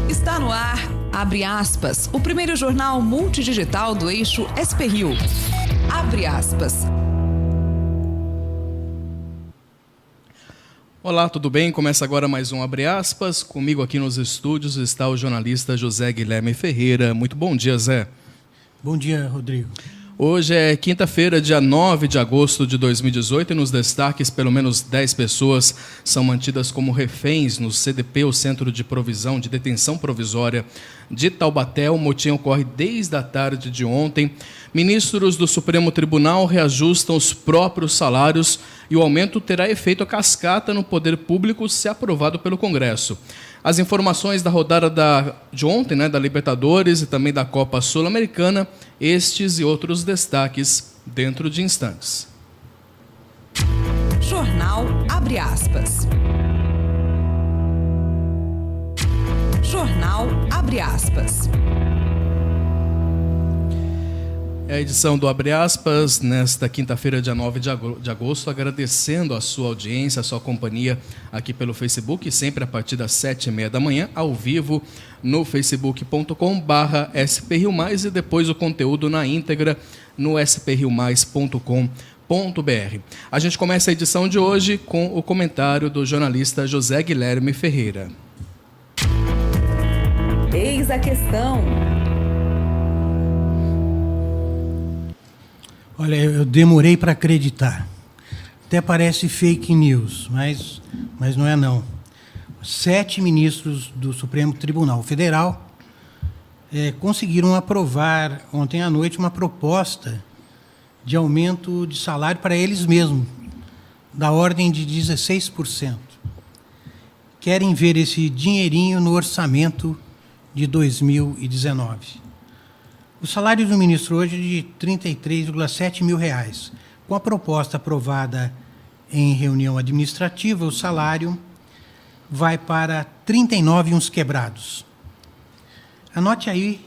Está no ar, abre aspas, o primeiro jornal multidigital do eixo SP-Rio. Abre aspas. Olá, tudo bem? Começa agora mais um Abre Aspas. Comigo aqui nos estúdios está o jornalista José Guilherme Ferreira. Muito bom dia, Zé. Bom dia, Rodrigo. Hoje é quinta-feira, dia 9 de agosto de 2018, e nos destaques, pelo menos 10 pessoas são mantidas como reféns no CDP, o Centro de Provisão de Detenção Provisória de Taubaté. O motim ocorre desde a tarde de ontem. Ministros do Supremo Tribunal reajustam os próprios salários e o aumento terá efeito cascata no poder público se aprovado pelo Congresso. As informações da rodada de ontem, da Libertadores e também da Copa Sul-Americana, estes e outros destaques dentro de instantes. Jornal Abre Aspas. Jornal Abre Aspas. É a edição do Abre Aspas, nesta quinta-feira, dia 9 de agosto, agradecendo a sua audiência, a sua companhia aqui pelo Facebook, sempre a partir das 7h30 da manhã, ao vivo, no facebook.com/SPRio+, e depois o conteúdo na íntegra no sprriomais.com.br. A gente começa a edição de hoje com o comentário do jornalista José Guilherme Ferreira. Eis a questão. Olha, eu demorei para acreditar. Até parece fake news, mas não é não. 7 ministros do Supremo Tribunal Federal conseguiram aprovar ontem à noite uma proposta de aumento de salário para eles mesmos, da ordem de 16%. Querem ver esse dinheirinho no orçamento de 2019. O salário do ministro hoje é de R$ 33,7 mil. Com a proposta aprovada em reunião administrativa, o salário vai para 39 e uns quebrados. Anote aí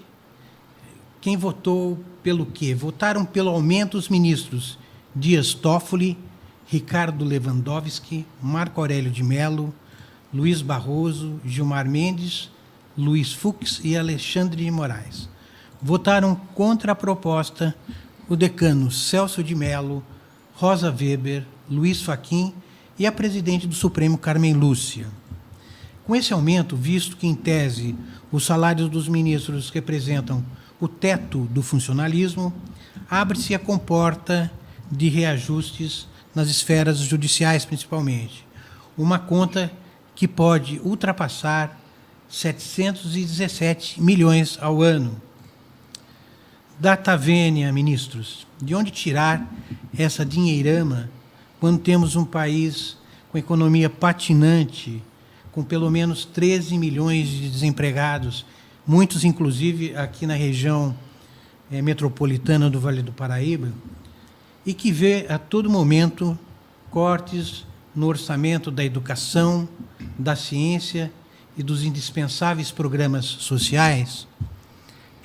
quem votou pelo quê? Votaram pelo aumento os ministros Dias Toffoli, Ricardo Lewandowski, Marco Aurélio de Mello, Luiz Barroso, Gilmar Mendes, Luiz Fux e Alexandre de Moraes. Votaram contra a proposta o decano Celso de Mello, Rosa Weber, Luiz Fachin e a presidente do Supremo, Carmen Lúcia. Com esse aumento, visto que, em tese, os salários dos ministros representam o teto do funcionalismo, abre-se a comporta de reajustes nas esferas judiciais, principalmente. Uma conta que pode ultrapassar 717 milhões ao ano. Data vênia, ministros, de onde tirar essa dinheirama quando temos um país com economia patinante, com pelo menos 13 milhões de desempregados, muitos inclusive aqui na região metropolitana do Vale do Paraíba, e que vê a todo momento cortes no orçamento da educação, da ciência e dos indispensáveis programas sociais?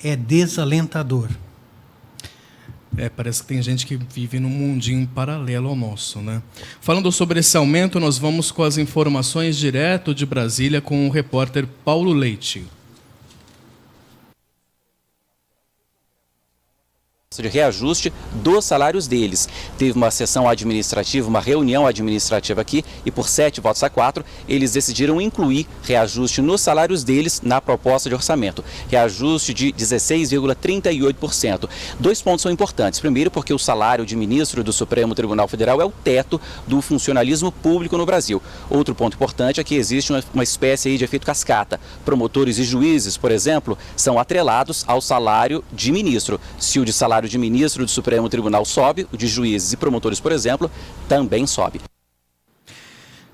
É desalentador. Parece que tem gente que vive num mundinho paralelo ao nosso, né? Falando sobre esse aumento, nós vamos com as informações direto de Brasília com o repórter Paulo Leite. De reajuste dos salários deles. Teve uma sessão administrativa, uma reunião administrativa aqui, e por 7 votos a 4, eles decidiram incluir reajuste nos salários deles na proposta de orçamento. Reajuste de 16,38%. 2 pontos são importantes. Primeiro, porque o salário de ministro do Supremo Tribunal Federal é o teto do funcionalismo público no Brasil. Outro ponto importante é que existe uma espécie aí de efeito cascata. Promotores e juízes, por exemplo, são atrelados ao salário de ministro. Se o de salário de ministro do Supremo Tribunal sobe, o de juízes e promotores, por exemplo, também sobe.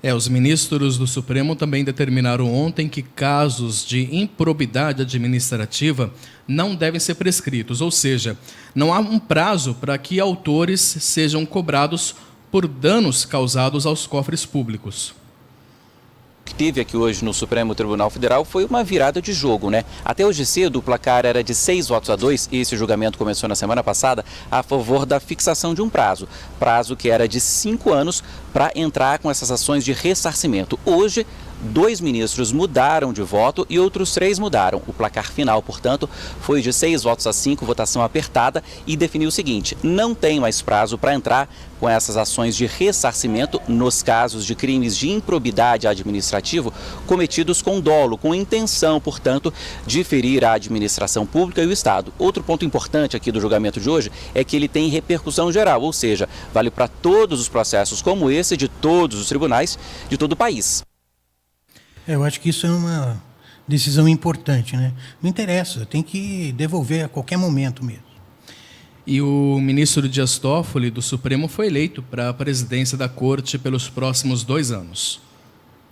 Os ministros do Supremo também determinaram ontem que casos de improbidade administrativa não devem ser prescritos, ou seja, não há um prazo para que autores sejam cobrados por danos causados aos cofres públicos. O que teve aqui hoje no Supremo Tribunal Federal foi uma virada de jogo, né? Até hoje cedo o placar era de 6 votos a 2, e esse julgamento começou na semana passada a favor da fixação de um prazo que era de 5 anos para entrar com essas ações de ressarcimento. Hoje 2 ministros mudaram de voto e outros 3 mudaram. O placar final, portanto, foi de 6 votos a 5, votação apertada, e definiu o seguinte: não tem mais prazo para entrar com essas ações de ressarcimento nos casos de crimes de improbidade administrativo cometidos com dolo, com intenção, portanto, de ferir a administração pública e o Estado. Outro ponto importante aqui do julgamento de hoje é que ele tem repercussão geral, ou seja, vale para todos os processos como esse de todos os tribunais de todo o país. Eu acho que isso é uma decisão importante, né? Não interessa, tem que devolver a qualquer momento mesmo. E o ministro Dias Toffoli, do Supremo, foi eleito para a presidência da Corte pelos próximos 2 anos.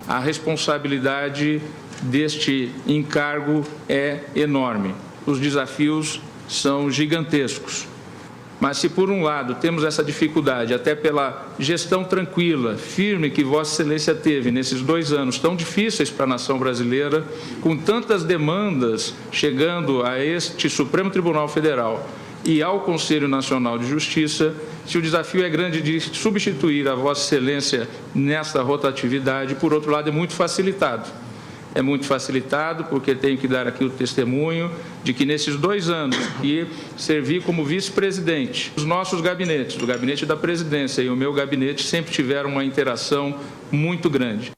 A responsabilidade deste encargo é enorme. Os desafios são gigantescos. Mas se, por um lado, temos essa dificuldade, até pela gestão tranquila, firme que Vossa Excelência teve nesses 2 anos tão difíceis para a nação brasileira, com tantas demandas chegando a este Supremo Tribunal Federal e ao Conselho Nacional de Justiça, se o desafio é grande de substituir a Vossa Excelência nessa rotatividade, por outro lado, é muito facilitado. É muito facilitado porque tenho que dar aqui o testemunho de que nesses 2 anos que servi como vice-presidente, os nossos gabinetes, o gabinete da presidência e o meu gabinete, sempre tiveram uma interação muito grande.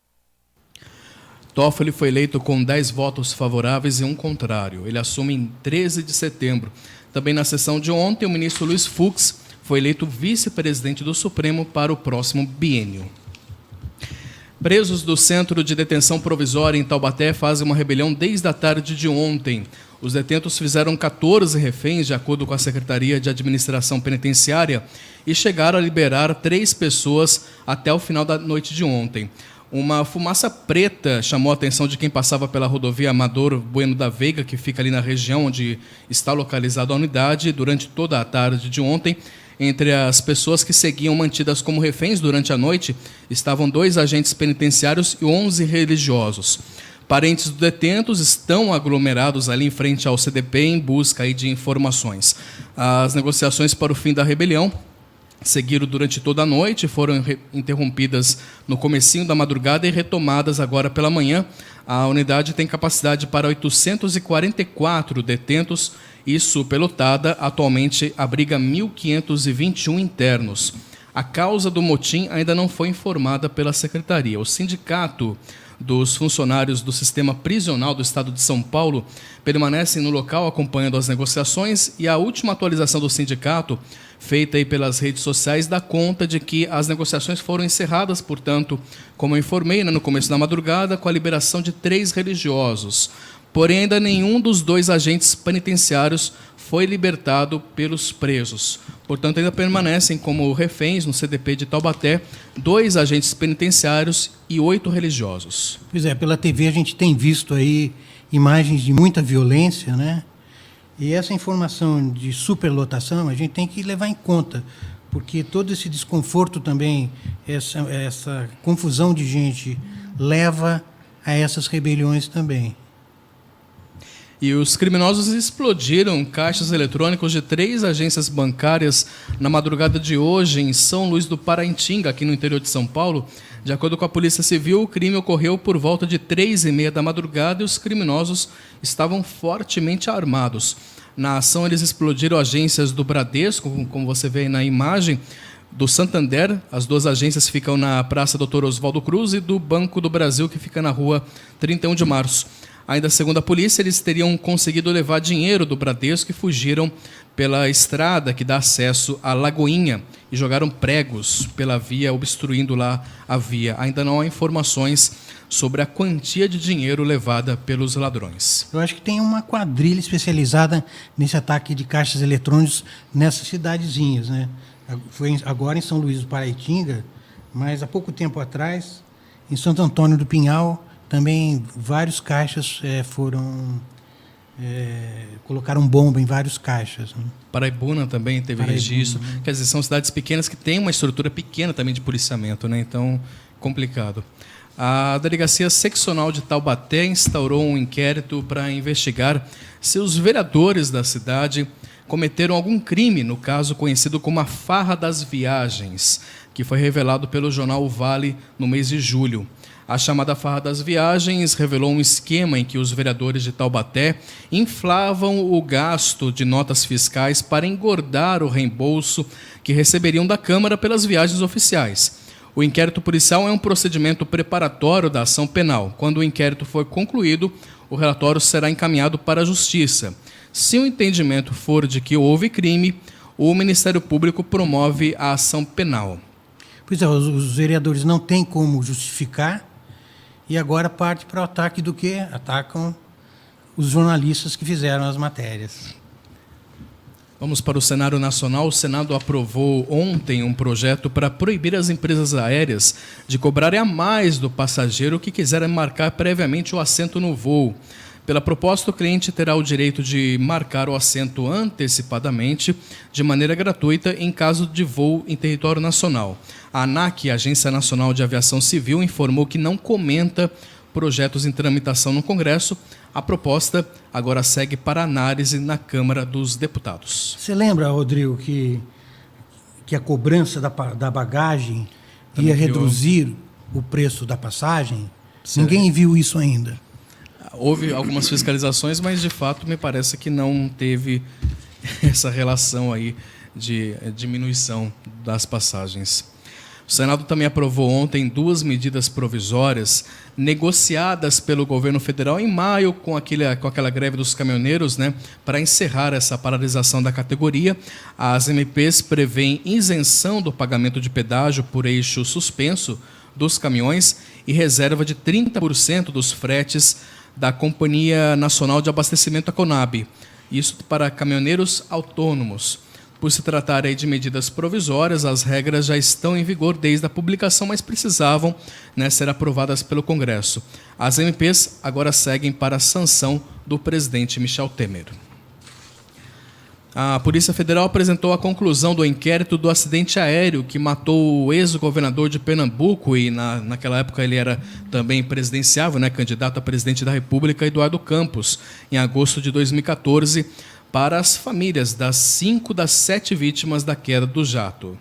Toffoli foi eleito com 10 votos favoráveis e 1 contrário. Ele assume em 13 de setembro. Também na sessão de ontem, o ministro Luiz Fux foi eleito vice-presidente do Supremo para o próximo biênio. Presos do Centro de Detenção Provisória em Taubaté fazem uma rebelião desde a tarde de ontem. Os detentos fizeram 14 reféns, de acordo com a Secretaria de Administração Penitenciária, e chegaram a liberar 3 pessoas até o final da noite de ontem. Uma fumaça preta chamou a atenção de quem passava pela rodovia Amador Bueno da Veiga, que fica ali na região onde está localizada a unidade. Durante toda a tarde de ontem, entre as pessoas que seguiam mantidas como reféns durante a noite, estavam 2 agentes penitenciários e 11 religiosos. Parentes dos detentos estão aglomerados ali em frente ao CDP em busca aí de informações. As negociações para o fim da rebelião seguiram durante toda a noite, foram interrompidas no comecinho da madrugada e retomadas agora pela manhã. A unidade tem capacidade para 844 detentos e superlotada. Atualmente abriga 1.521 internos. A causa do motim ainda não foi informada pela Secretaria. O sindicato dos funcionários do sistema prisional do Estado de São Paulo permanecem no local acompanhando as negociações, e a última atualização do sindicato, feita aí pelas redes sociais, dá conta de que as negociações foram encerradas, portanto, como eu informei, no começo da madrugada, com a liberação de 3 religiosos. Porém, ainda nenhum dos 2 agentes penitenciários foi libertado pelos presos. Portanto, ainda permanecem como reféns no CDP de Taubaté 2 agentes penitenciários e 8 religiosos. Pois é, pela TV a gente tem visto aí imagens de muita violência, né? E essa informação de superlotação a gente tem que levar em conta, porque todo esse desconforto também, essa confusão de gente leva a essas rebeliões também. E os criminosos explodiram caixas eletrônicos de 3 agências bancárias na madrugada de hoje em São Luís do Paraitinga, aqui no interior de São Paulo. De acordo com a Polícia Civil, o crime ocorreu por volta de 3h30 da madrugada e os criminosos estavam fortemente armados. Na ação, eles explodiram agências do Bradesco, como você vê aí na imagem, do Santander. As 2 agências ficam na Praça Dr. Oswaldo Cruz, e do Banco do Brasil, que fica na Rua 31 de Março. Ainda segundo a polícia, eles teriam conseguido levar dinheiro do Bradesco e fugiram pela estrada que dá acesso à Lagoinha e jogaram pregos pela via, obstruindo lá a via. Ainda não há informações sobre a quantia de dinheiro levada pelos ladrões. Eu acho que tem uma quadrilha especializada nesse ataque de caixas eletrônicos nessas cidadezinhas, né? Foi agora em São Luís do Paraitinga, mas há pouco tempo atrás, em Santo Antônio do Pinhal, também vários caixas colocaram bomba em vários caixas. Né? Paraibuna também teve registro. Quer dizer, são cidades pequenas que têm uma estrutura pequena também de policiamento, né? Então, complicado. A Delegacia Seccional de Taubaté instaurou um inquérito para investigar se os vereadores da cidade cometeram algum crime no caso conhecido como a Farra das Viagens, que foi revelado pelo jornal O Vale no mês de julho. A chamada farra das viagens revelou um esquema em que os vereadores de Taubaté inflavam o gasto de notas fiscais para engordar o reembolso que receberiam da Câmara pelas viagens oficiais. O inquérito policial é um procedimento preparatório da ação penal. Quando o inquérito for concluído, o relatório será encaminhado para a Justiça. Se o entendimento for de que houve crime, o Ministério Público promove a ação penal. Pois é, os vereadores não têm como justificar e agora parte para o ataque do que atacam os jornalistas que fizeram as matérias. Vamos para o cenário nacional. O Senado aprovou ontem um projeto para proibir as empresas aéreas de cobrarem a mais do passageiro que quiser marcar previamente o assento no voo. Pela proposta, o cliente terá o direito de marcar o assento antecipadamente, de maneira gratuita, em caso de voo em território nacional. A ANAC, Agência Nacional de Aviação Civil, informou que não comenta projetos em tramitação no Congresso. A proposta agora segue para análise na Câmara dos Deputados. Você lembra, Rodrigo, que a cobrança da bagagem ia reduzir o preço da passagem? Sim. Ninguém viu isso ainda. Houve algumas fiscalizações, mas de fato me parece que não teve essa relação aí de diminuição das passagens. O Senado também aprovou ontem 2 medidas provisórias negociadas pelo governo federal em maio com aquela greve dos caminhoneiros, para encerrar essa paralisação da categoria. As MPs prevêem isenção do pagamento de pedágio por eixo suspenso dos caminhões e reserva de 30% dos fretes da Companhia Nacional de Abastecimento, a CONAB. Isso para caminhoneiros autônomos. Por se tratar aí de medidas provisórias, as regras já estão em vigor desde a publicação, mas precisavam ser aprovadas pelo Congresso. As MPs agora seguem para a sanção do presidente Michel Temer. A Polícia Federal apresentou a conclusão do inquérito do acidente aéreo que matou o ex-governador de Pernambuco e naquela época ele era também presidenciável, candidato a presidente da República, Eduardo Campos, em agosto de 2014, para as famílias das 5 das 7 vítimas da queda do jato.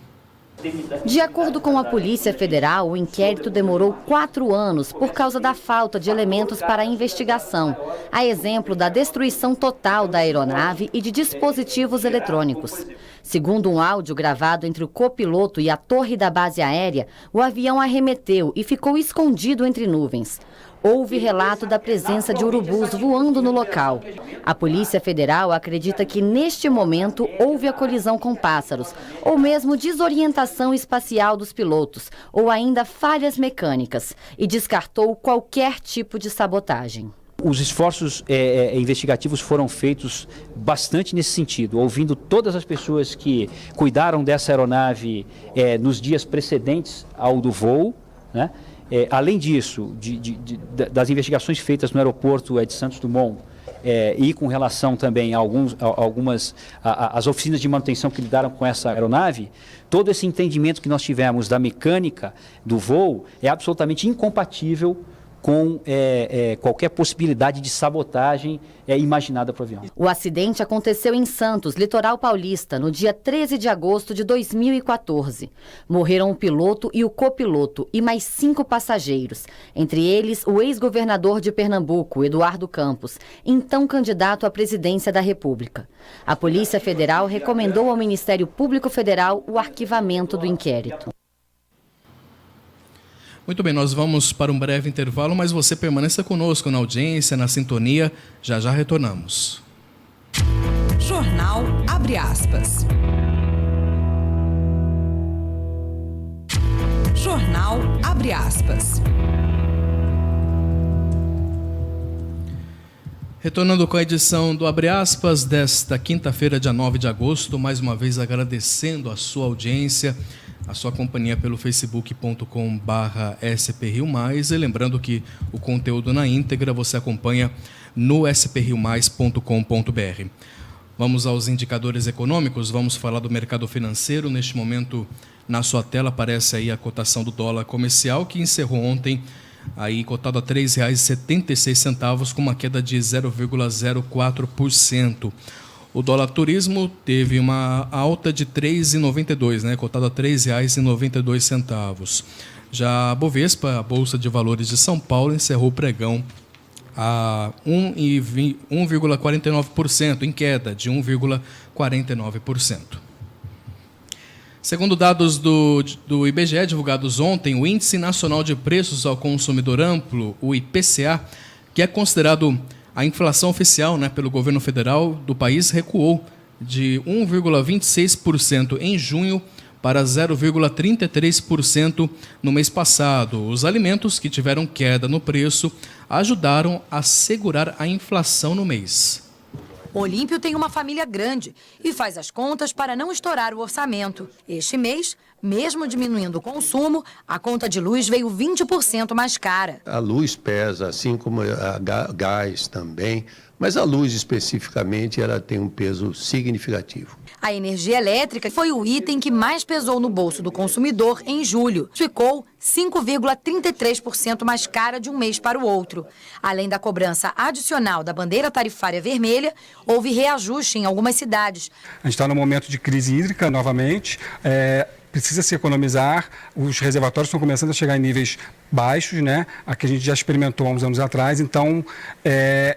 De acordo com a Polícia Federal, o inquérito demorou 4 anos por causa da falta de elementos para a investigação, a exemplo da destruição total da aeronave e de dispositivos eletrônicos. Segundo um áudio gravado entre o copiloto e a torre da base aérea, o avião arremeteu e ficou escondido entre nuvens. Houve relato da presença de urubus voando no local. A Polícia Federal acredita que, neste momento, houve a colisão com pássaros, ou mesmo desorientação espacial dos pilotos, ou ainda falhas mecânicas, e descartou qualquer tipo de sabotagem. Os esforços investigativos foram feitos bastante nesse sentido, ouvindo todas as pessoas que cuidaram dessa aeronave nos dias precedentes ao do voo, além disso, das investigações feitas no aeroporto de Santos Dumont e com relação também a as oficinas de manutenção que lidaram com essa aeronave, todo esse entendimento que nós tivemos da mecânica do voo é absolutamente incompatível com qualquer possibilidade de sabotagem imaginada para o avião. O acidente aconteceu em Santos, litoral paulista, no dia 13 de agosto de 2014. Morreram o piloto e o copiloto e mais 5 passageiros, entre eles o ex-governador de Pernambuco, Eduardo Campos, então candidato à presidência da República. A Polícia Federal recomendou ao Ministério Público Federal o arquivamento do inquérito. Muito bem, nós vamos para um breve intervalo, mas você permaneça conosco na audiência, na sintonia. Já já retornamos. Jornal Abre Aspas. Jornal Abre Aspas. Retornando com a edição do Abre Aspas desta quinta-feira, dia 9 de agosto, mais uma vez agradecendo a sua audiência, a sua companhia pelo facebook.com/SPRio+, e lembrando que o conteúdo na íntegra você acompanha no sprio+.com.br. Vamos aos indicadores econômicos, vamos falar do mercado financeiro. Neste momento, na sua tela, aparece aí a cotação do dólar comercial, que encerrou ontem aí cotado a R$ 3,76, com uma queda de 0,04%. O dólar turismo teve uma alta de R$ 3,92, cotado a R$ 3,92. Já a Bovespa, a Bolsa de Valores de São Paulo, encerrou o pregão a 1,49%, em queda de 1,49%. Segundo dados do IBGE divulgados ontem, o Índice Nacional de Preços ao Consumidor Amplo, o IPCA, que é considerado a inflação oficial, pelo governo federal do país, recuou de 1,26% em junho para 0,33% no mês passado. Os alimentos que tiveram queda no preço ajudaram a segurar a inflação no mês. Olímpio tem uma família grande e faz as contas para não estourar o orçamento. Este mês, mesmo diminuindo o consumo, a conta de luz veio 20% mais cara. A luz pesa, assim como a gás também, mas a luz especificamente ela tem um peso significativo. A energia elétrica foi o item que mais pesou no bolso do consumidor em julho. Ficou 5,33% mais cara de um mês para o outro. Além da cobrança adicional da bandeira tarifária vermelha, houve reajuste em algumas cidades. A gente está num momento de crise hídrica novamente. Precisa se economizar, os reservatórios estão começando a chegar em níveis baixos, a que a gente já experimentou há uns anos atrás, então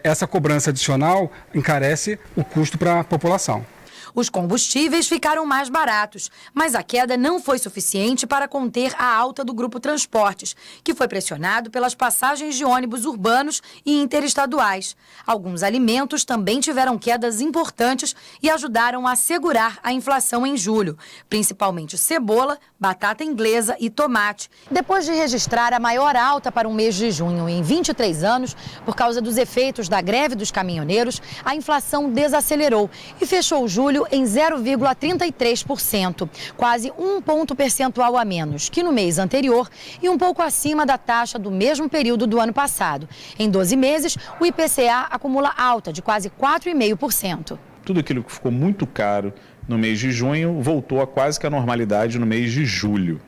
essa cobrança adicional encarece o custo para a população. Os combustíveis ficaram mais baratos, mas a queda não foi suficiente para conter a alta do Grupo Transportes, que foi pressionado pelas passagens de ônibus urbanos e interestaduais. Alguns alimentos também tiveram quedas importantes e ajudaram a segurar a inflação em julho, principalmente cebola, batata inglesa e tomate. Depois de registrar a maior alta para um mês de junho em 23 anos, por causa dos efeitos da greve dos caminhoneiros, a inflação desacelerou e fechou julho em 0,33%, quase 1 ponto percentual a menos que no mês anterior e um pouco acima da taxa do mesmo período do ano passado. Em 12 meses, o IPCA acumula alta de quase 4,5%. Tudo aquilo que ficou muito caro no mês de junho voltou a quase que a normalidade no mês de julho,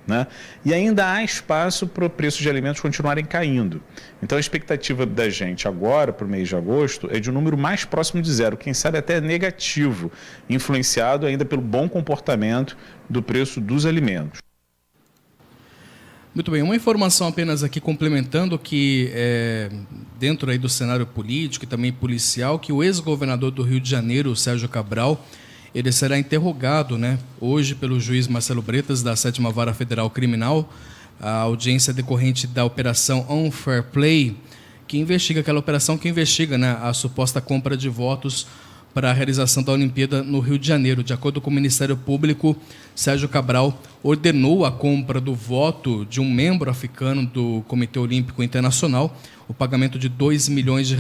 E ainda há espaço para o preço de alimentos continuarem caindo. Então a expectativa da gente agora, para o mês de agosto, é de um número mais próximo de zero, quem sabe até negativo, influenciado ainda pelo bom comportamento do preço dos alimentos. Muito bem, uma informação apenas aqui complementando que dentro aí do cenário político e também policial, que o ex-governador do Rio de Janeiro, Sérgio Cabral, ele será interrogado, hoje pelo juiz Marcelo Bretas, da 7ª Vara Federal Criminal, a audiência decorrente da Operação Unfair Play, que investiga a suposta compra de votos para a realização da Olimpíada no Rio de Janeiro. De acordo com o Ministério Público, Sérgio Cabral ordenou a compra do voto de um membro africano do Comitê Olímpico Internacional. O pagamento de R$2 milhões,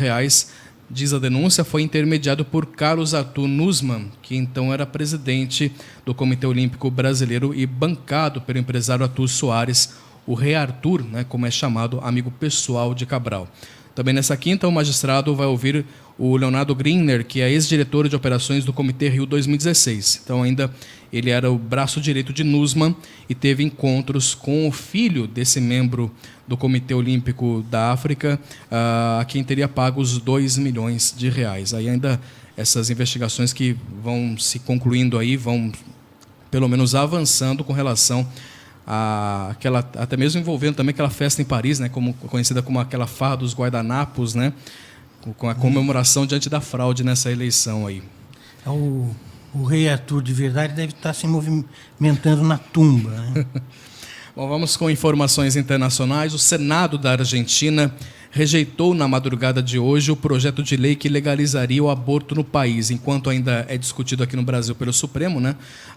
diz a denúncia, foi intermediado por Carlos Arthur Nussmann, que então era presidente do Comitê Olímpico Brasileiro e bancado pelo empresário Arthur Soares, o Rei Arthur, como é chamado, amigo pessoal de Cabral. Também nessa quinta, o magistrado vai ouvir o Leonardo Griner, que é ex-diretor de operações do Comitê Rio 2016. Então, ainda ele era o braço direito de Nussmann e teve encontros com o filho desse membro do Comitê Olímpico da África, a quem teria pago os R$2 milhões. Aí ainda essas investigações que vão se concluindo aí, vão pelo menos avançando com relação aquela, até mesmo envolvendo também aquela festa em Paris, conhecida como aquela farra dos guardanapos, com a comemoração diante da fraude nessa eleição aí. O Rei Arthur de verdade deve estar se movimentando na tumba, Bom, vamos com informações internacionais. O Senado da Argentina rejeitou na madrugada de hoje o projeto de lei que legalizaria o aborto no país, enquanto ainda é discutido aqui no Brasil pelo Supremo,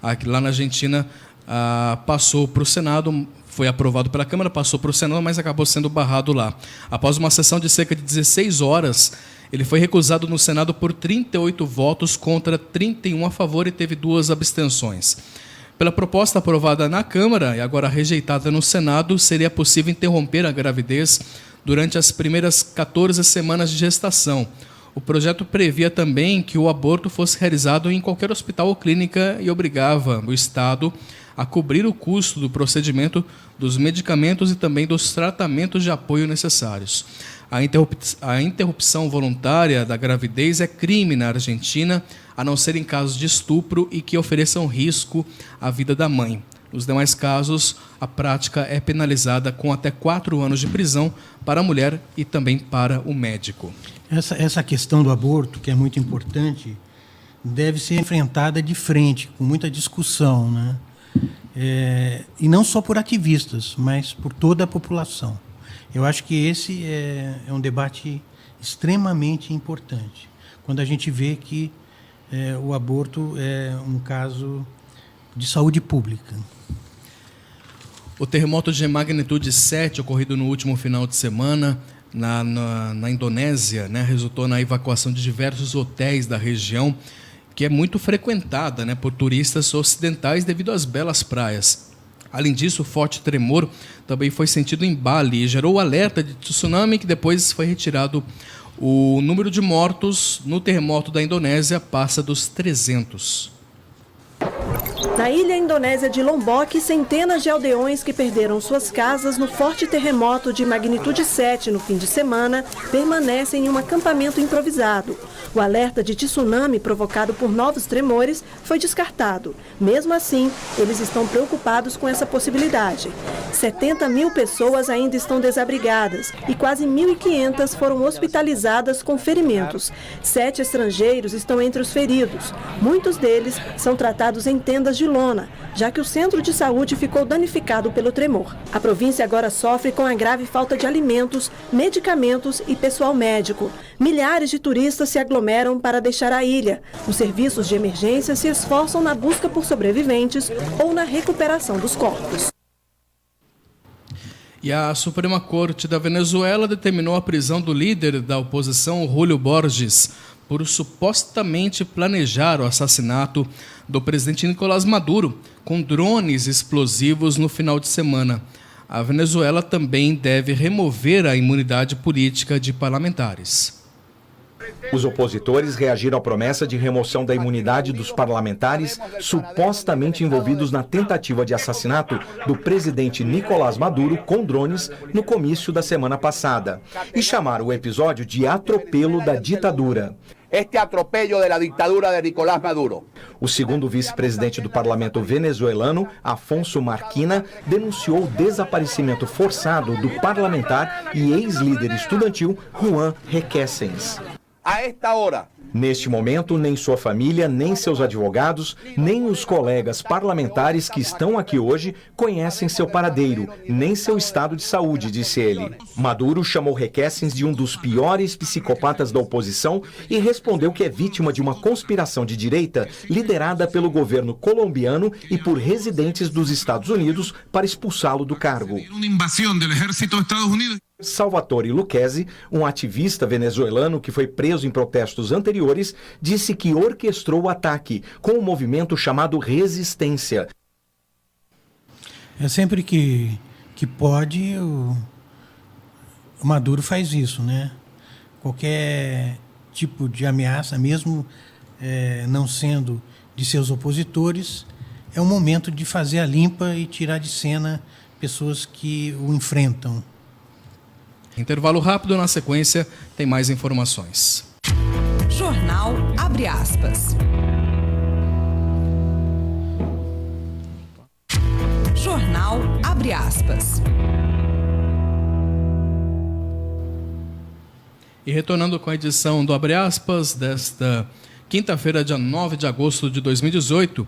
Aqui, lá na Argentina passou para o Senado, foi aprovado pela Câmara, passou para o Senado, mas acabou sendo barrado lá. Após uma sessão de cerca de 16 horas, ele foi recusado no Senado por 38 votos contra 31 a favor e teve 2 abstenções. Pela proposta aprovada na Câmara e agora rejeitada no Senado, seria possível interromper a gravidez durante as primeiras 14 semanas de gestação. O projeto previa também que o aborto fosse realizado em qualquer hospital ou clínica e obrigava o Estado a cobrir o custo do procedimento, dos medicamentos e também dos tratamentos de apoio necessários. A interrupção voluntária da gravidez é crime na Argentina, a não ser em casos de estupro e que ofereçam risco à vida da mãe. Nos demais casos, a prática é penalizada com até 4 anos de prisão para a mulher e também para o médico. Essa questão do aborto, que é muito importante, deve ser enfrentada de frente, com muita discussão, né? E não só por ativistas, mas por toda a população. Eu acho que esse é um debate extremamente importante, quando a gente vê que o aborto é um caso de saúde pública. O terremoto de magnitude 7, ocorrido no último final de semana na Indonésia, né, resultou na evacuação de diversos hotéis da região, que é muito frequentada, né, por turistas ocidentais devido às belas praias. Além disso, o forte tremor também foi sentido em Bali e gerou alerta de tsunami, que depois foi retirado. O número de mortos no terremoto da Indonésia passa dos 300. Na ilha indonésia de Lombok, centenas de aldeões que perderam suas casas no forte terremoto de magnitude 7 no fim de semana permanecem em um acampamento improvisado. O alerta de tsunami provocado por novos tremores foi descartado. Mesmo assim, eles estão preocupados com essa possibilidade. 70 mil pessoas ainda estão desabrigadas e quase 1.500 foram hospitalizadas com ferimentos. 7 estrangeiros estão entre os feridos. Muitos deles são tratados em tendas de lona, já que o centro de saúde ficou danificado pelo tremor. A província agora sofre com a grave falta de alimentos, medicamentos e pessoal médico. Milhares de turistas se aglomeram para deixar a ilha. Os serviços de emergência se esforçam na busca por sobreviventes ou na recuperação dos corpos. E a Suprema Corte da Venezuela determinou a prisão do líder da oposição, Julio Borges, por supostamente planejar o assassinato do presidente Nicolás Maduro com drones explosivos no final de semana. A Venezuela também deve remover a imunidade política de parlamentares. Os opositores reagiram à promessa de remoção da imunidade dos parlamentares supostamente envolvidos na tentativa de assassinato do presidente Nicolás Maduro com drones no comício da semana passada e chamaram o episódio de atropelo da ditadura. Este atropello de la dictadura de Nicolás Maduro. O segundo vice-presidente do parlamento venezuelano, Afonso Marquina, denunciou o desaparecimento forçado do parlamentar e ex-líder estudantil Juan Requesens. A esta hora. Neste momento, nem sua família, nem seus advogados, nem os colegas parlamentares que estão aqui hoje conhecem seu paradeiro, nem seu estado de saúde, disse ele. Maduro chamou Requesens de um dos piores psicopatas da oposição e respondeu que é vítima de uma conspiração de direita liderada pelo governo colombiano e por residentes dos Estados Unidos para expulsá-lo do cargo. Salvatore Lucchesi, um ativista venezuelano que foi preso em protestos anteriores, disse que orquestrou o ataque com um movimento chamado Resistência. Sempre que pode, o Maduro faz isso, né? Qualquer tipo de ameaça, mesmo não sendo de seus opositores, é um momento de fazer a limpa e tirar de cena pessoas que o enfrentam. Intervalo rápido, na sequência tem mais informações. Jornal Abre Aspas. Jornal Abre Aspas. E retornando com a edição do Abre Aspas desta quinta-feira, dia 9 de agosto de 2018,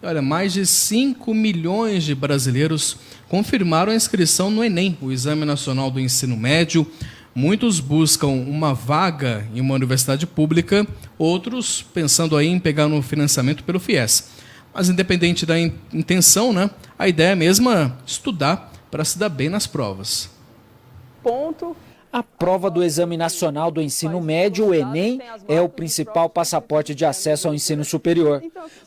olha, mais de 5 milhões de brasileiros confirmaram a inscrição no Enem, o Exame Nacional do Ensino Médio. Muitos buscam uma vaga em uma universidade pública, outros pensando aí em pegar no financiamento pelo FIES. Mas independente da intenção, né, a ideia é mesmo estudar para se dar bem nas provas. A prova do Exame Nacional do Ensino Médio, o Enem, é o principal passaporte de acesso ao ensino superior.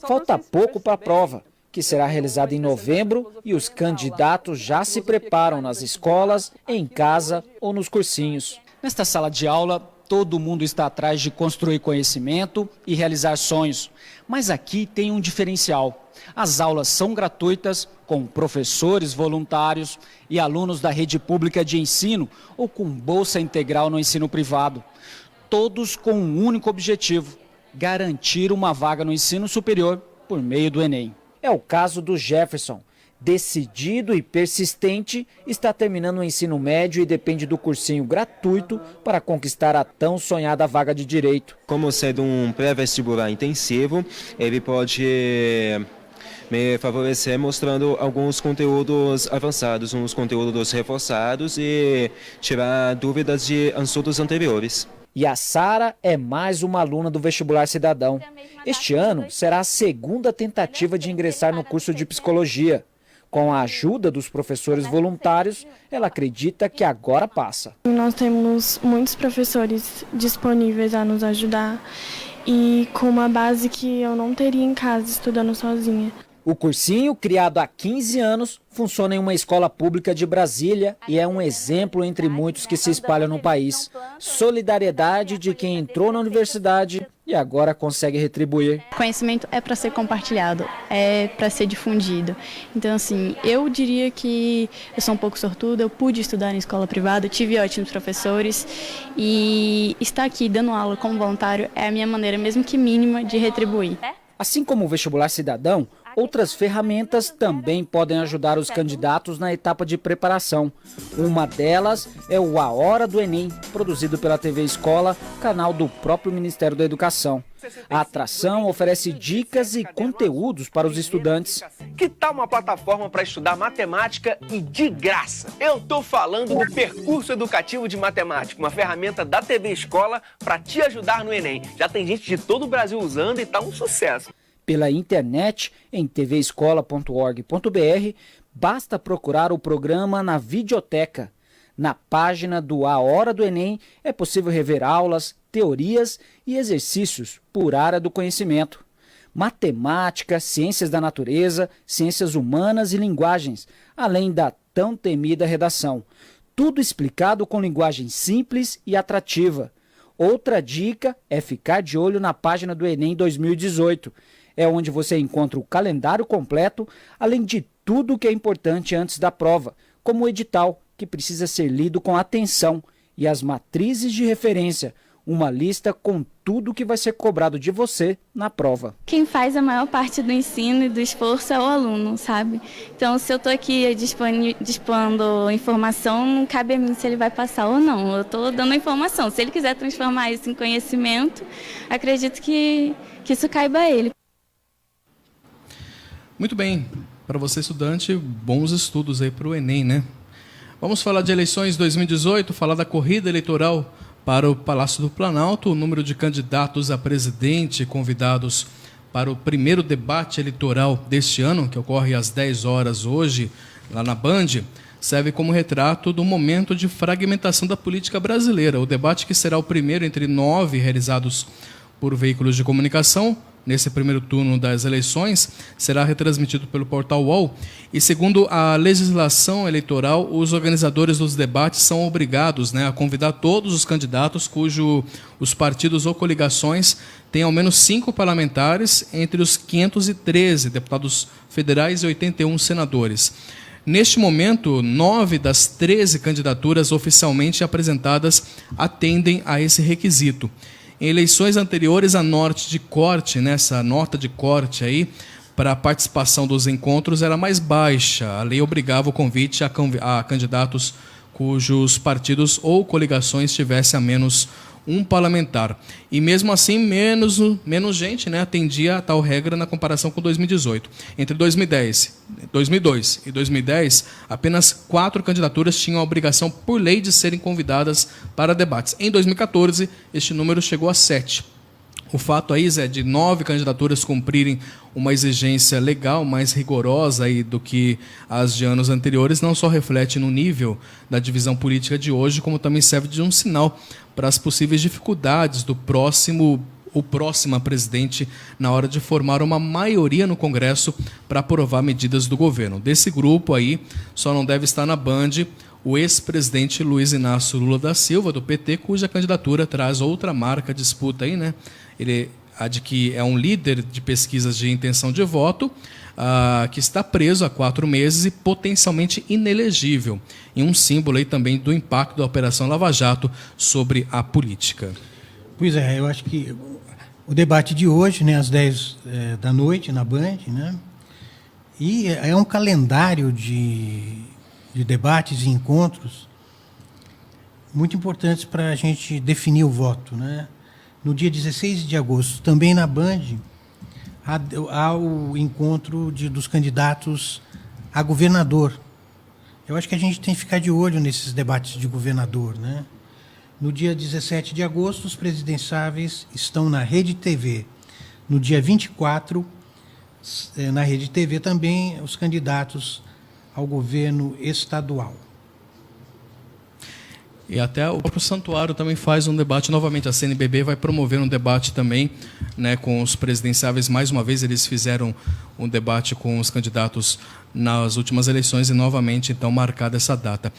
Falta pouco para a prova, que será realizada em novembro, e os candidatos já se preparam nas escolas, em casa ou nos cursinhos. Nesta sala de aula, todo mundo está atrás de construir conhecimento e realizar sonhos. Mas aqui tem um diferencial. As aulas são gratuitas, com professores voluntários e alunos da rede pública de ensino ou com bolsa integral no ensino privado. Todos com um único objetivo: garantir uma vaga no ensino superior por meio do Enem. É o caso do Jefferson. decidido e persistente, está terminando o ensino médio e depende do cursinho gratuito para conquistar a tão sonhada vaga de direito. Como sendo um pré-vestibular intensivo, ele pode me favorecer mostrando alguns conteúdos avançados, uns conteúdos reforçados e tirar dúvidas de assuntos anteriores. E a Sara é mais uma aluna do Vestibular Cidadão. Este ano será a segunda tentativa de ingressar no curso de psicologia. Com a ajuda dos professores voluntários, ela acredita que agora passa. Nós temos muitos professores disponíveis a nos ajudar e com uma base que eu não teria em casa estudando sozinha. O cursinho, criado há 15 anos, funciona em uma escola pública de Brasília e é um exemplo entre muitos que se espalham no país. Solidariedade de quem entrou na universidade e agora consegue retribuir. Conhecimento é para ser compartilhado, é para ser difundido. Então, assim, eu diria que eu sou um pouco sortuda, eu pude estudar em escola privada, tive ótimos professores e estar aqui dando aula como voluntário é a minha maneira, mesmo que mínima, de retribuir. Assim como o Vestibular Cidadão, outras ferramentas também podem ajudar os candidatos na etapa de preparação. Uma delas é o A Hora do Enem, produzido pela TV Escola, canal do próprio Ministério da Educação. A atração oferece dicas e conteúdos para os estudantes. Que tal uma plataforma para estudar matemática e de graça? Eu estou falando do Percurso Educativo de Matemática, uma ferramenta da TV Escola para te ajudar no Enem. Já tem gente de todo o Brasil usando e está um sucesso. Pela internet, em tvescola.org.br, basta procurar o programa na videoteca. Na página do A Hora do Enem é possível rever aulas, teorias e exercícios por área do conhecimento. Matemática, ciências da natureza, ciências humanas e linguagens, além da tão temida redação. Tudo explicado com linguagem simples e atrativa. Outra dica é ficar de olho na página do Enem 2018. É onde você encontra o calendário completo, além de tudo o que é importante antes da prova, como o edital, que precisa ser lido com atenção, e as matrizes de referência, uma lista com tudo o que vai ser cobrado de você na prova. Quem faz a maior parte do ensino e do esforço é o aluno, sabe? Então, se eu estou aqui dispondo informação, não cabe a mim se ele vai passar ou não. Eu estou dando informação. Se ele quiser transformar isso em conhecimento, acredito que isso caiba a ele. Muito bem. Para você, estudante, bons estudos aí para o Enem, né? Vamos falar de eleições 2018, falar da corrida eleitoral para o Palácio do Planalto. O número de candidatos a presidente convidados para o primeiro debate eleitoral deste ano, que ocorre às 10 horas hoje, lá na Band, serve como retrato do momento de fragmentação da política brasileira. O debate, que será o primeiro entre 9 realizados por veículos de comunicação, nesse primeiro turno das eleições, será retransmitido pelo portal UOL. E, segundo a legislação eleitoral, os organizadores dos debates são obrigados, a convidar todos os candidatos os partidos ou coligações têm ao menos 5 parlamentares entre os 513 deputados federais e 81 senadores. Neste momento, 9 das 13 candidaturas oficialmente apresentadas atendem a esse requisito. Em eleições anteriores, a nota de corte aí, para a participação dos encontros era mais baixa. A lei obrigava o convite a candidatos cujos partidos ou coligações tivessem a menos um parlamentar. E mesmo assim, menos gente atendia a tal regra na comparação com 2018. Entre 2002 e 2010, apenas 4 candidaturas tinham a obrigação por lei de serem convidadas para debates. Em 2014, este número chegou a 7. O fato aí, Zé, de 9 candidaturas cumprirem uma exigência legal mais rigorosa aí do que as de anos anteriores, não só reflete no nível da divisão política de hoje, como também serve de um sinal para as possíveis dificuldades do próximo presidente na hora de formar uma maioria no Congresso para aprovar medidas do governo. Desse grupo aí, só não deve estar na Band o ex-presidente Luiz Inácio Lula da Silva, do PT, cuja candidatura traz outra marca disputa aí, Ele que é um líder de pesquisas de intenção de voto, que está preso há 4 meses e potencialmente inelegível. E um símbolo aí também do impacto da Operação Lava Jato sobre a política. Pois é, eu acho que o debate de hoje, às 10 da noite, na Band, E é um calendário de debates e encontros muito importantes para a gente definir o voto, né? No dia 16 de agosto, também na Band, há o encontro dos candidatos a governador. Eu acho que a gente tem que ficar de olho nesses debates de governador, né? No dia 17 de agosto, os presidenciáveis estão na Rede TV. No dia 24, na Rede TV também, os candidatos ao governo estadual. E até o próprio Santuário também faz um debate novamente. A CNBB vai promover um debate também, né, com os presidenciáveis. Mais uma vez, eles fizeram um debate com os candidatos nas últimas eleições e novamente, então, marcada essa data.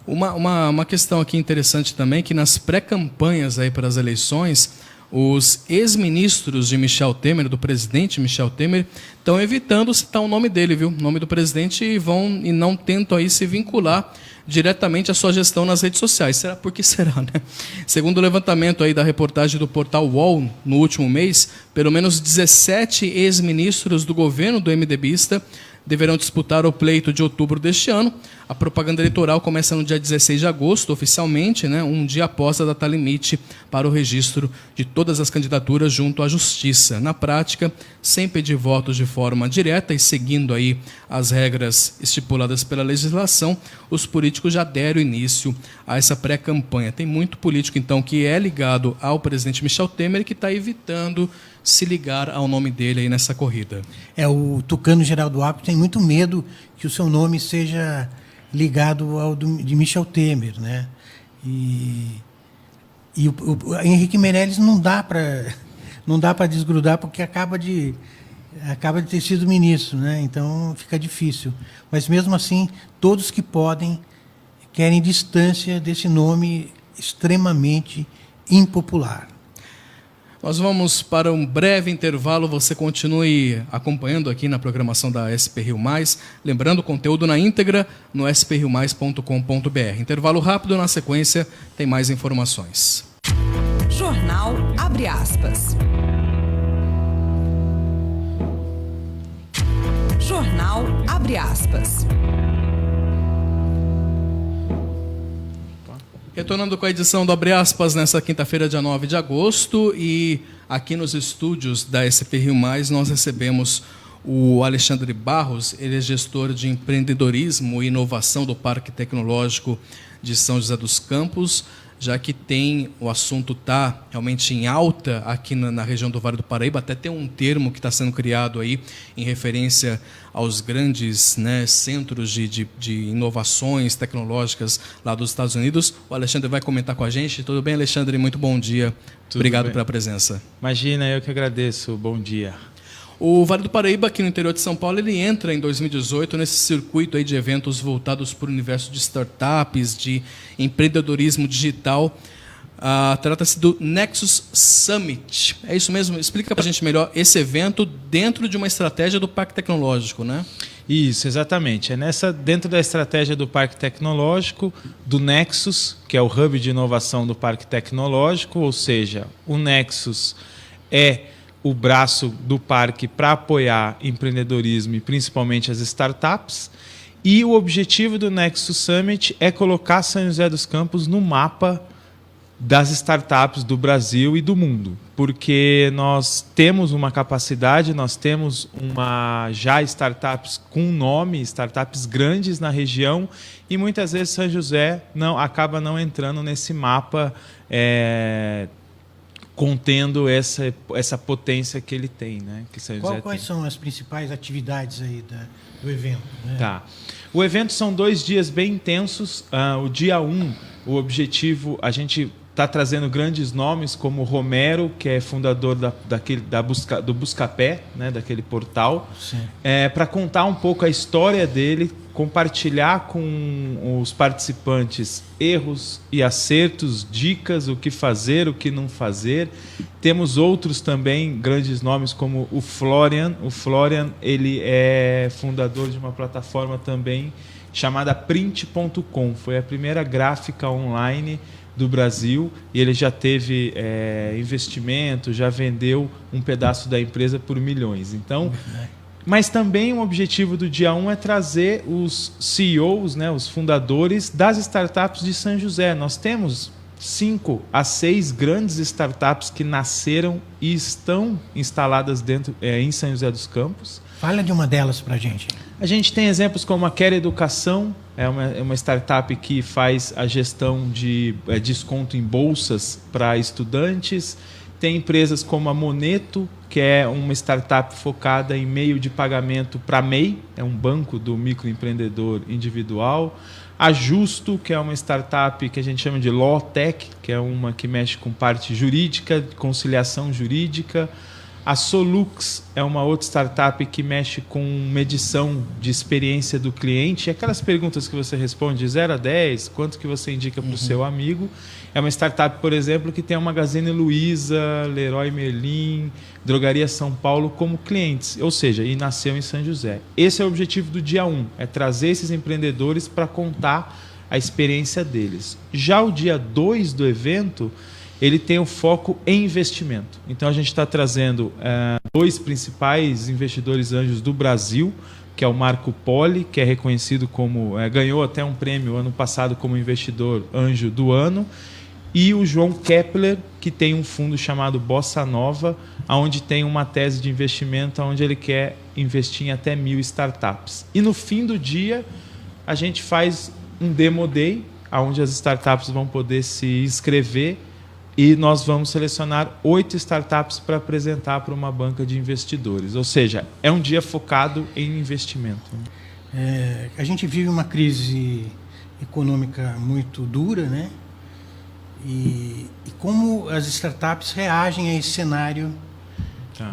Uma questão aqui interessante também, que nas pré-campanhas aí para as eleições, os ex-ministros de Michel Temer, do presidente Michel Temer, estão evitando citar o nome dele, viu? O nome do presidente, e não tentam aí se vincular diretamente à sua gestão nas redes sociais. Por que será, né? Segundo o levantamento aí da reportagem do portal UOL, no último mês, pelo menos 17 ex-ministros do governo do MDBista deverão disputar o pleito de outubro deste ano. A propaganda eleitoral começa no dia 16 de agosto, oficialmente, né, um dia após a data limite para o registro de todas as candidaturas junto à Justiça. Na prática, sem pedir votos de forma direta e seguindo aí as regras estipuladas pela legislação, os políticos já deram início a essa pré-campanha. Tem muito político, então, que é ligado ao presidente Michel Temer e que está evitando se ligar ao nome dele aí nessa corrida. O tucano Geraldo Alckmin tem muito medo que o seu nome seja ligado ao de Michel Temer, né? E o Henrique Meirelles não dá para desgrudar, porque acaba de ter sido ministro, né? Então fica difícil. Mas mesmo assim, todos que podem querem distância desse nome extremamente impopular. Nós vamos para um breve intervalo. Você continue acompanhando aqui na programação da SP Rio Mais. Lembrando, conteúdo na íntegra no spriomais.com.br. Intervalo rápido, na sequência tem mais informações. Jornal Abre Aspas. Jornal Abre Aspas. Retornando com a edição do Abre Aspas nessa quinta-feira, dia 9 de agosto, e aqui nos estúdios da SP Rio Mais nós recebemos o Alexandre Barros. Ele é gestor de empreendedorismo e inovação do Parque Tecnológico de São José dos Campos, já que o assunto está realmente em alta aqui na região do Vale do Paraíba. Até tem um termo que está sendo criado aí em referência aos grandes, né, centros de inovações tecnológicas lá dos Estados Unidos. O Alexandre vai comentar com a gente. Tudo bem, Alexandre? Muito bom dia. Obrigado pela presença. Imagina, eu que agradeço. Bom dia. O Vale do Paraíba, aqui no interior de São Paulo, ele entra em 2018 nesse circuito aí de eventos voltados para o universo de startups, de empreendedorismo digital. Trata-se do Nexus Summit. É isso mesmo? Explica para a gente melhor esse evento dentro de uma estratégia do Parque Tecnológico, né? Isso, exatamente. É dentro da estratégia do Parque Tecnológico, do Nexus, que é o hub de inovação do Parque Tecnológico, ou seja, o Nexus é o braço do parque para apoiar empreendedorismo e principalmente as startups. E o objetivo do Nexus Summit é colocar São José dos Campos no mapa das startups do Brasil e do mundo, porque nós temos uma capacidade, nós temos já startups com nome, startups grandes na região, e muitas vezes São José acaba não entrando nesse mapa contendo essa potência que ele tem, né? Que São José Quais são as principais atividades aí do evento? Né? Tá. O evento são 2 dias bem intensos. O dia 1, o objetivo, a gente está trazendo grandes nomes como Romero, que é fundador do Buscapé, né, daquele portal, para contar um pouco a história dele, compartilhar com os participantes erros e acertos, dicas, o que fazer, o que não fazer. Temos outros também grandes nomes como o Florian. O Florian, ele é fundador de uma plataforma também chamada Print.com. Foi a primeira gráfica online do Brasil, e ele já teve investimento, já vendeu um pedaço da empresa por milhões. Então, Mas também um objetivo do dia 1 é trazer os CEOs, né, os fundadores das startups de São José. Nós temos 5 a 6 grandes startups que nasceram e estão instaladas em São José dos Campos. Fala de uma delas para a gente. A gente tem exemplos como a Quer Educação, é uma startup que faz a gestão de desconto em bolsas para estudantes. Tem empresas como a Moneto, que é uma startup focada em meio de pagamento para MEI, é um banco do microempreendedor individual. A Justo, que é uma startup que a gente chama de Law Tech, que é uma que mexe com parte jurídica, conciliação jurídica. A Solux é uma outra startup que mexe com medição de experiência do cliente. Aquelas perguntas que você responde de 0 a 10, quanto que você indica para o seu amigo. É uma startup, por exemplo, que tem a Magazine Luiza, Leroy Merlin, Drogaria São Paulo como clientes. Ou seja, e nasceu em São José. Esse é o objetivo do dia 1, é trazer esses empreendedores para contar a experiência deles. Já o dia 2 do evento, ele tem o foco em investimento. Então a gente está trazendo 2 principais investidores anjos do Brasil, que é o Marco Poli, que é reconhecido como, ganhou até um prêmio ano passado como investidor anjo do ano, e o João Kepler, que tem um fundo chamado Bossa Nova, onde tem uma tese de investimento onde ele quer investir em até 1.000 startups. E no fim do dia, a gente faz um Demo Day, onde as startups vão poder se inscrever, e nós vamos selecionar 8 startups para apresentar para uma banca de investidores. Ou seja, é um dia focado em investimento. A gente vive uma crise econômica muito dura, né? E como as startups reagem a esse cenário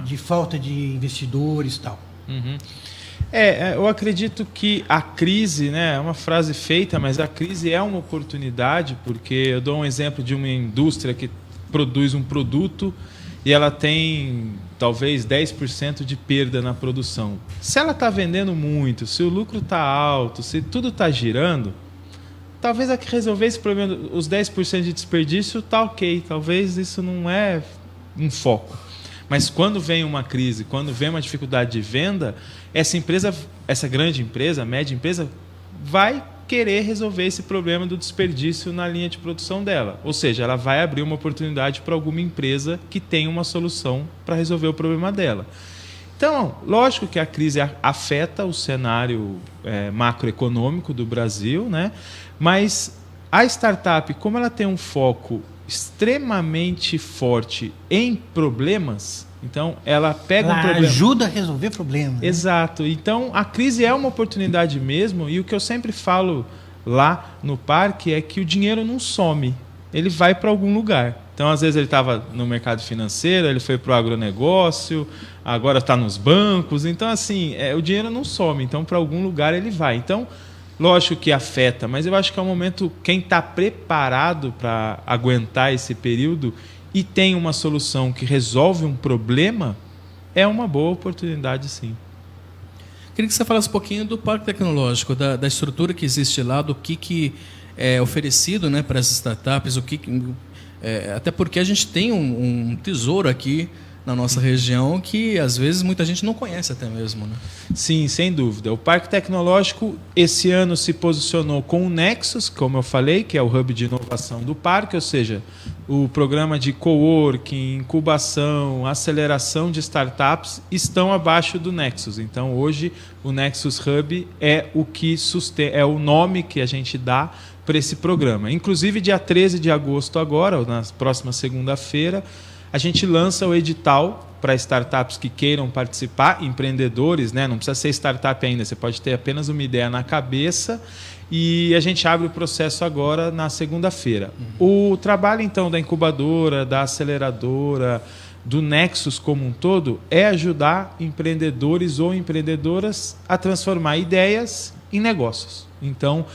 de falta de investidores e tal. Uhum. Eu acredito que a crise, né, é uma frase feita, mas a crise é uma oportunidade, porque eu dou um exemplo de uma indústria que produz um produto e ela tem talvez 10% de perda na produção. Se ela está vendendo muito, se o lucro está alto, se tudo está girando, talvez a que resolver esse problema, os 10% de desperdício, está ok. Talvez isso não é um foco. Mas quando vem uma crise, quando vem uma dificuldade de venda, essa empresa, essa grande empresa, média empresa, vai querer resolver esse problema do desperdício na linha de produção dela. Ou seja, ela vai abrir uma oportunidade para alguma empresa que tem uma solução para resolver o problema dela. Então, lógico que a crise afeta o cenário macroeconômico do Brasil, né? Mas a startup, como ela tem um foco extremamente forte em problemas, então ela pega um problema, ajuda a resolver problemas, né? Exato. Então a crise é uma oportunidade mesmo, e o que eu sempre falo lá no parque é que o dinheiro não some, ele vai para algum lugar. Então às vezes ele estava no mercado financeiro, ele foi para o agronegócio, agora está nos bancos. Então assim, o dinheiro não some, então para algum lugar ele vai. Então lógico que afeta, mas eu acho que é um momento, quem está preparado para aguentar esse período e tem uma solução que resolve um problema, é uma boa oportunidade, sim. Queria que você falasse um pouquinho do Parque Tecnológico, da estrutura que existe lá, do que é oferecido, né, para as startups, até porque a gente tem um tesouro aqui na nossa região que, às vezes, muita gente não conhece até mesmo, né? Sim, sem dúvida. O Parque Tecnológico, esse ano, se posicionou com o Nexus, como eu falei, que é o hub de inovação do parque, ou seja, o programa de coworking, incubação, aceleração de startups estão abaixo do Nexus. Então, hoje, o Nexus Hub é o nome que a gente dá para esse programa. Inclusive, dia 13 de agosto agora, ou na próxima segunda-feira, a gente lança o edital para startups que queiram participar, empreendedores, né? Não precisa ser startup ainda, você pode ter apenas uma ideia na cabeça, e a gente abre o processo agora na segunda-feira. O trabalho, então, da incubadora, da aceleradora, do Nexus como um todo, é ajudar empreendedores ou empreendedoras a transformar ideias em negócios. Então,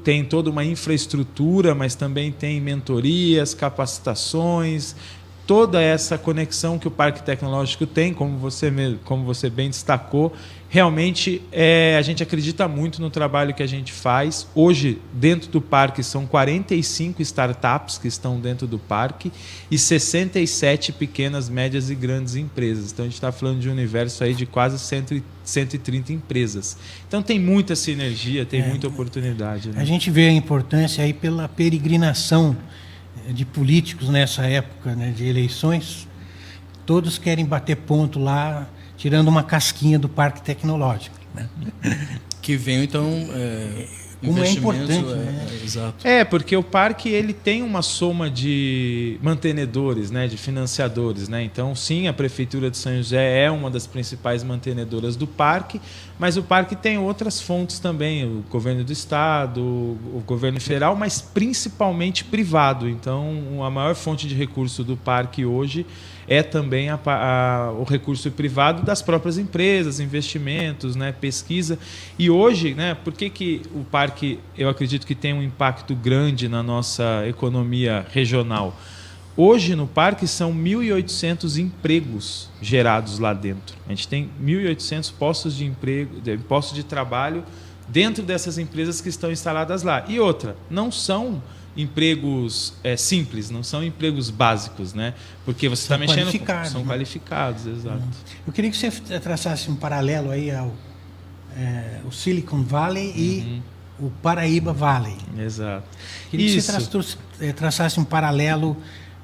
tem toda uma infraestrutura, mas também tem mentorias, capacitações, toda essa conexão que o Parque Tecnológico tem, como você bem destacou. Realmente, a gente acredita muito no trabalho que a gente faz. Hoje, dentro do parque, são 45 startups que estão dentro do parque e 67 pequenas, médias e grandes empresas. Então, a gente está falando de um universo aí de quase 130 empresas. Então, tem muita sinergia, tem muita oportunidade. Né? A gente vê a importância aí pela peregrinação de políticos nessa época, né, de eleições. Todos querem bater ponto lá, tirando uma casquinha do Parque Tecnológico. Né? Que vem, então, como é investimento, importante. Né? Exato. Porque o parque ele tem uma soma de mantenedores, né, de financiadores. Né? Então, sim, a Prefeitura de São José é uma das principais mantenedoras do parque, mas o parque tem outras fontes também, o governo do estado, o governo federal, mas principalmente privado. Então, a maior fonte de recurso do parque hoje é também o recurso privado das próprias empresas, investimentos, né, pesquisa. E hoje, né, por que o parque, eu acredito que tem um impacto grande na nossa economia regional? Hoje, no parque, são 1.800 empregos gerados lá dentro. A gente tem 1.800 postos de emprego, postos de trabalho dentro dessas empresas que estão instaladas lá. E outra, não são empregos simples, não são empregos básicos, né? Porque você está mexendo com... São qualificados, exato. Eu queria que você traçasse um paralelo aí ao o Silicon Valley e o Paraíba Valley. Exato. Queria que você traçasse um paralelo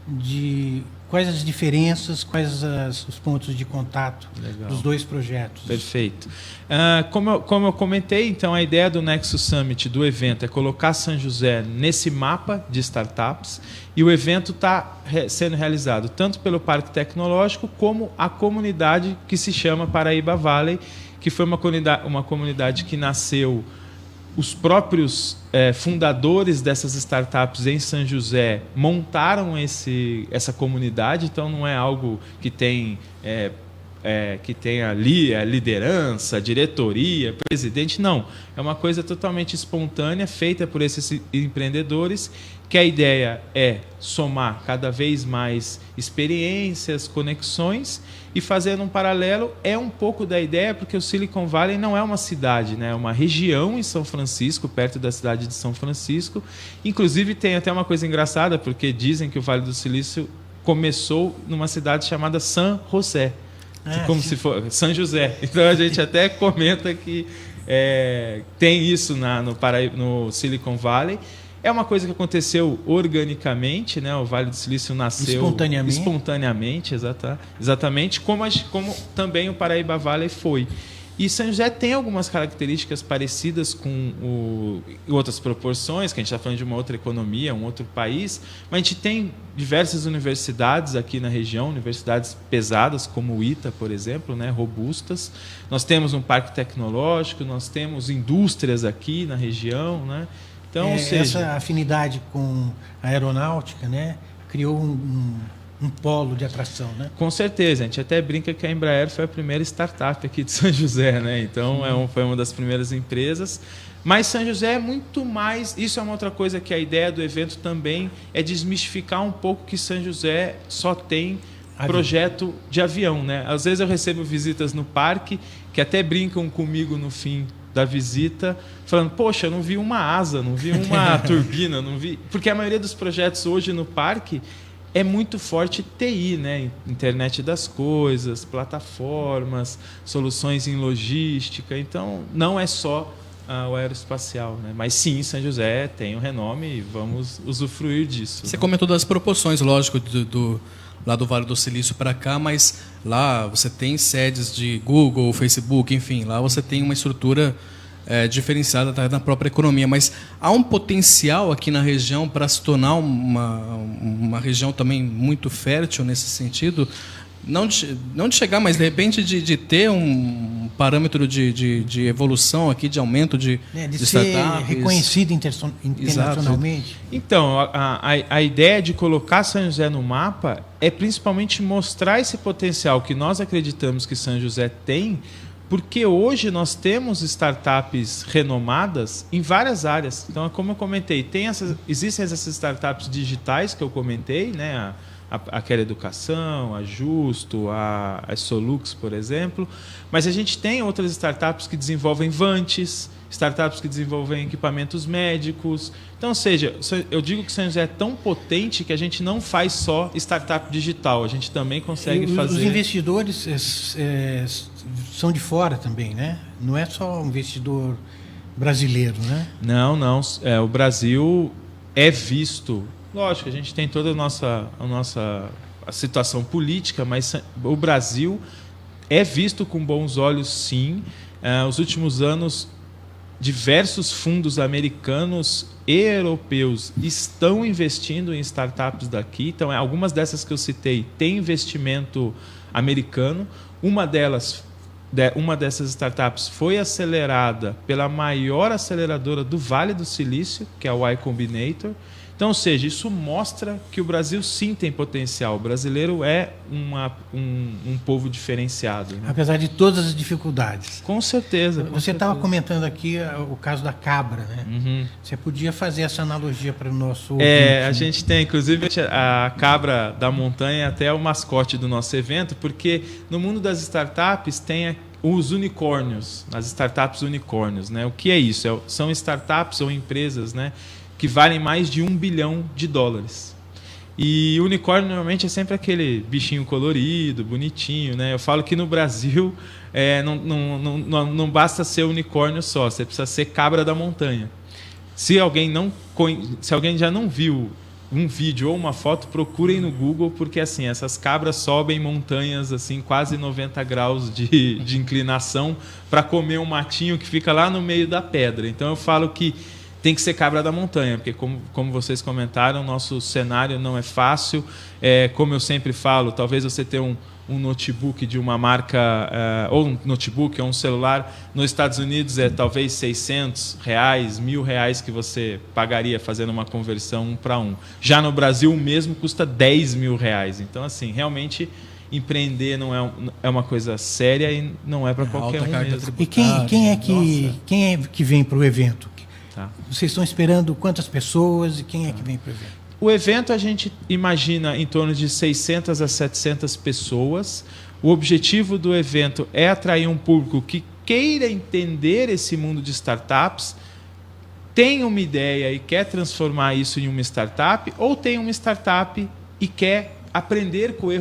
de quais as diferenças, quais os pontos de contato dos dois projetos. Perfeito. Como eu comentei, então, a ideia do Nexus Summit, do evento, é colocar São José nesse mapa de startups, e o evento está sendo realizado tanto pelo Parque Tecnológico como a comunidade que se chama Paraíba Valley, que foi uma comunidade que nasceu. Os próprios fundadores dessas startups em São José montaram essa comunidade, então não é algo que tem ali a liderança, diretoria, presidente, não. É uma coisa totalmente espontânea, feita por esses empreendedores, que a ideia é somar cada vez mais experiências, conexões, e fazendo um paralelo, é um pouco da ideia, porque o Silicon Valley não é uma cidade, né? É uma região em São Francisco, perto da cidade de São Francisco. Inclusive, tem até uma coisa engraçada, porque dizem que o Vale do Silício começou numa cidade chamada San José, como se fosse São José. Então, a gente até comenta que tem isso no Silicon Valley. É uma coisa que aconteceu organicamente, né? O Vale do Silício nasceu espontaneamente, exatamente, como também o Paraíba Valley foi. E São José tem algumas características parecidas com outras proporções, que a gente está falando de uma outra economia, um outro país, mas a gente tem diversas universidades aqui na região, universidades pesadas, como o ITA, por exemplo, né, robustas. Nós temos um parque tecnológico, nós temos indústrias aqui na região, né? Então, essa afinidade com a aeronáutica, né, criou um polo de atração, né? Com certeza, a gente até brinca que a Embraer foi a primeira startup aqui de São José, né? Então foi uma das primeiras empresas. Mas São José é muito mais. Isso é uma outra coisa que a ideia do evento também é desmistificar um pouco que São José só tem projeto de avião, né? Às vezes eu recebo visitas no parque que até brincam comigo no fim da visita, falando, poxa, eu não vi uma asa, não vi uma turbina, não vi... Porque a maioria dos projetos hoje no parque é muito forte TI, né? Internet das coisas, plataformas, soluções em logística. Então, não é só o aeroespacial, né? Mas sim, São José tem um renome e vamos usufruir disso. Você comentou das proporções, lógico, lá do Vale do Silício para cá, mas lá você tem sedes de Google, Facebook, enfim, lá você tem uma estrutura diferenciada na própria economia, mas há um potencial aqui na região para se tornar uma região também muito fértil nesse sentido, não de chegar, mas de repente de ter um parâmetro de evolução aqui, de aumento de ser reconhecido internacionalmente. Então, a ideia de colocar São José no mapa é principalmente mostrar esse potencial que nós acreditamos que São José tem, porque hoje nós temos startups renomadas em várias áreas. Então, como eu comentei, existem essas startups digitais que eu comentei, né? aquela Educação, a Justo, a Solux, por exemplo. Mas a gente tem outras startups que desenvolvem vantes, startups que desenvolvem equipamentos médicos. Então, ou seja, eu digo que São José é tão potente que a gente não faz só startup digital, a gente também consegue fazer... Os investidores são de fora também, né? Não é só um investidor brasileiro, né? Não. O Brasil é visto... Lógico, a gente tem toda a nossa situação política, mas o Brasil é visto com bons olhos, sim. Os últimos anos... Diversos fundos americanos e europeus estão investindo em startups daqui. Então, algumas dessas que eu citei têm investimento americano. Uma dessas startups foi acelerada pela maior aceleradora do Vale do Silício, que é a Y Combinator. Então, ou seja, isso mostra que o Brasil sim tem potencial. O brasileiro é um povo diferenciado, né? Apesar de todas as dificuldades. Com certeza. Você estava comentando aqui o caso da cabra, né? Uhum. Você podia fazer essa analogia para o nosso... A gente tem, inclusive, a cabra da montanha até é o mascote do nosso evento, porque no mundo das startups tem os unicórnios, as startups unicórnios, né? O que é isso? São startups ou empresas, né, que valem mais de $1 bilhão. E o unicórnio normalmente é sempre aquele bichinho colorido, bonitinho, né? Eu falo que no Brasil não basta ser unicórnio só, você precisa ser cabra da montanha. Se alguém já não viu um vídeo ou uma foto, procurem no Google, porque assim, essas cabras sobem montanhas assim, quase 90 graus de inclinação para comer um matinho que fica lá no meio da pedra. Então eu falo que tem que ser cabra da montanha, porque como vocês comentaram, nosso cenário não é fácil. Como eu sempre falo, talvez você ter um notebook de uma marca, ou um notebook ou um celular nos Estados Unidos talvez R$600, R$1.000 que você pagaria fazendo uma conversão 1 para 1. Já no Brasil, o mesmo custa R$10 mil. Então, assim, realmente empreender não é uma coisa séria e não é para qualquer um mesmo. E quem é que vem para o evento? Tá. Vocês estão esperando quantas pessoas e quem é que vem para o evento? O evento a gente imagina em torno de 600 a 700 pessoas. O objetivo do evento é atrair um público que queira entender esse mundo de startups, tem uma ideia e quer transformar isso em uma startup, ou tem uma startup e quer aprender com o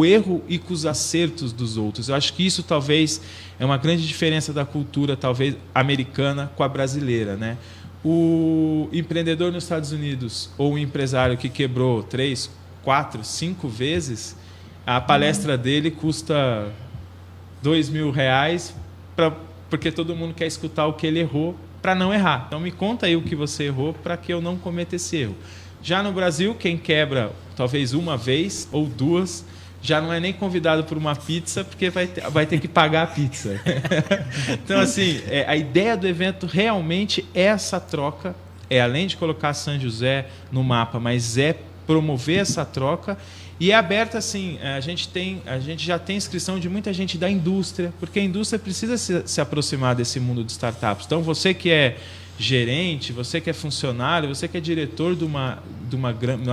erro e com os acertos dos outros. Eu acho que isso talvez é uma grande diferença da cultura talvez americana com a brasileira, né? O empreendedor nos Estados Unidos ou o empresário que quebrou 3, 4, 5 vezes, a palestra dele custa R$2.000 porque todo mundo quer escutar o que ele errou para não errar. Então me conta aí o que você errou para que eu não cometa esse erro. Já no Brasil, quem quebra talvez uma vez ou duas, já não é nem convidado por uma pizza, porque vai ter que pagar a pizza. Então, assim, a ideia do evento realmente é essa troca, além de colocar São José no mapa, mas é promover essa troca. E é aberta, assim, a gente já tem inscrição de muita gente da indústria, porque a indústria precisa se aproximar desse mundo de startups. Então, você que é gerente, você que é funcionário, você que é diretor de uma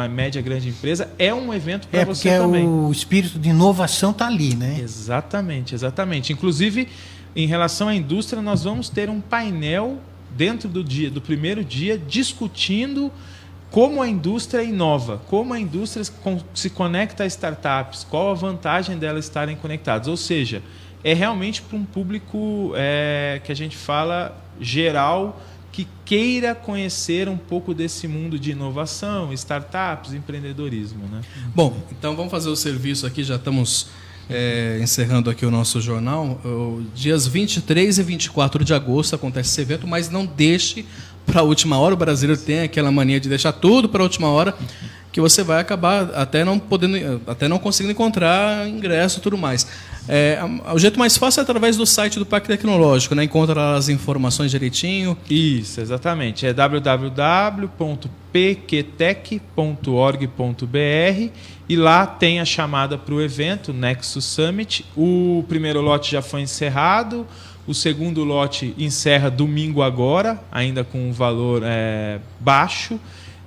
média grande empresa, é um evento para você também. Porque o espírito de inovação está ali, né? Exatamente. Inclusive, em relação à indústria, nós vamos ter um painel dentro do primeiro dia discutindo como a indústria inova, como a indústria se conecta a startups, qual a vantagem delas estarem conectadas. Ou seja, é realmente para um público que a gente fala geral, que queira conhecer um pouco desse mundo de inovação, startups, empreendedorismo, né? Bom, então vamos fazer o serviço aqui, já estamos encerrando aqui o nosso jornal. Dias 23 e 24 de agosto acontece esse evento, mas não deixe para a última hora. O brasileiro tem aquela mania de deixar tudo para a última hora, que você vai acabar até não conseguindo encontrar ingresso e tudo mais. O jeito mais fácil é através do site do Parque Tecnológico, né? Encontra lá as informações direitinho. Isso, exatamente. É www.pqtech.org.br e lá tem a chamada para o evento Nexus Summit. O primeiro lote já foi encerrado, o segundo lote encerra domingo agora, ainda com um valor baixo.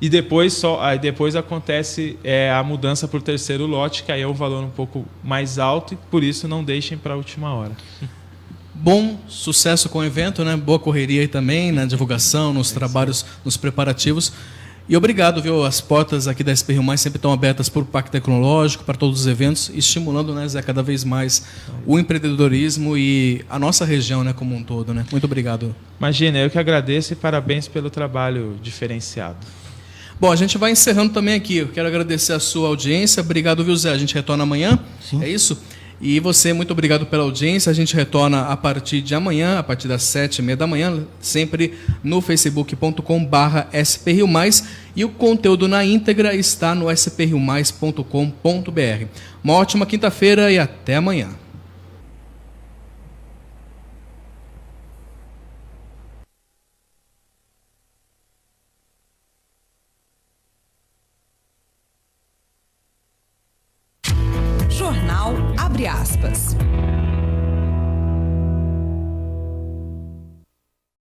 E depois depois acontece a mudança para o terceiro lote, que aí é um valor um pouco mais alto, e por isso não deixem para a última hora. Bom sucesso com o evento, né? Boa correria aí também na divulgação, nos trabalhos, nos preparativos. E obrigado, viu? As portas aqui da SP Rio+ sempre estão abertas para o Parque Tecnológico, para todos os eventos, estimulando, né, Zé, cada vez mais o empreendedorismo e a nossa região, né, como um todo, né? Muito obrigado. Imagina, eu que agradeço e parabéns pelo trabalho diferenciado. Bom, a gente vai encerrando também aqui. Eu quero agradecer a sua audiência. Obrigado, viu, Zé? A gente retorna amanhã. Sim. É isso? E você, muito obrigado pela audiência. A gente retorna a partir de amanhã, a partir das 7h30 da manhã, sempre no facebook.com/SP Rio+. E o conteúdo na íntegra está no sprriomais.com.br. Uma ótima quinta-feira e até amanhã. Jornal Abre Aspas.